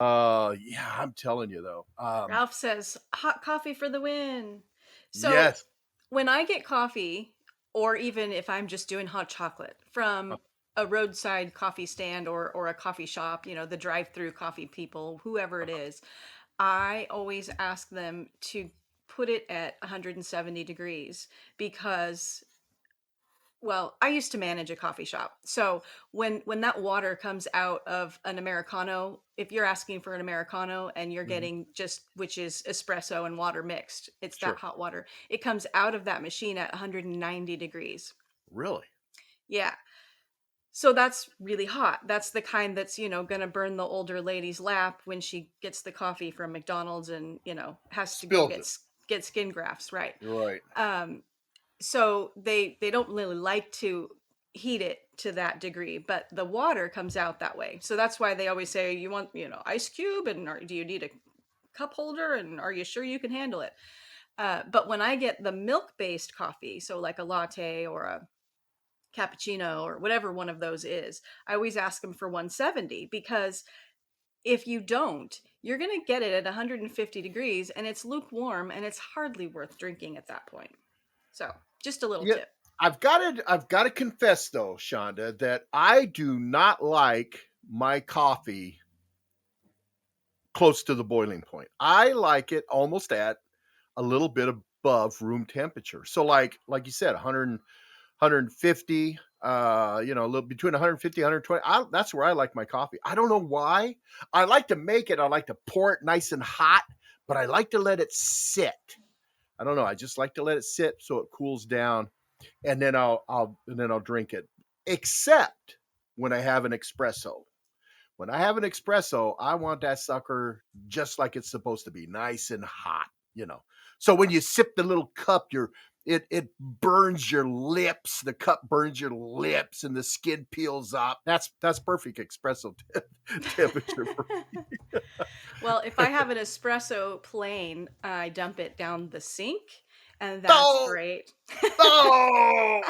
Yeah, I'm telling you though. Ralph says, "Hot coffee for the win." So, Yes. when I get coffee, or even if I'm just doing hot chocolate Uh, from a roadside coffee stand or a coffee shop, the drive-through coffee people, whoever it is, I always ask them to put it at 170 degrees because well, I used to manage a coffee shop. So when that water comes out of an americano, if you're asking for an americano and you're mhm, getting just which is espresso and water mixed, it's that sure. hot water. It comes out of that machine at 190 degrees. Really? Yeah. So that's really hot. That's the kind that's, going to burn the older lady's lap when she gets the coffee from McDonald's and, has to go Spills it. get skin grafts, right? Right. Um so they don't really like to heat it to that degree, but the water comes out that way. So that's why they always say you want, ice cube and do you need a cup holder and are you sure you can handle it? But when I get the milk based coffee, so like a latte or a cappuccino or whatever one of those is, I always ask them for 170 because if you don't, you're going to get it at 150 degrees and it's lukewarm and it's hardly worth drinking at that point. So, just a little Yeah, tip. I've got to confess though, Shonda, that I do not like my coffee close to the boiling point. I like it almost at a little bit above room temperature. So like you said, 100 a little between 150 120. That's where I like my coffee. I don't know why. I like to make it. I like to pour it nice and hot, but I like to let it sit. I don't know. I just like to let it sit so it cools down, and then I'll drink it. Except when I have an espresso. When I have an espresso, I want that sucker just like it's supposed to be, nice and hot. So when you sip the little cup, it burns your lips. The cup burns your lips, and the skin peels up. That's perfect espresso temperature for me. Well, if I have an espresso plain, I dump it down the sink, and that's No, great. no.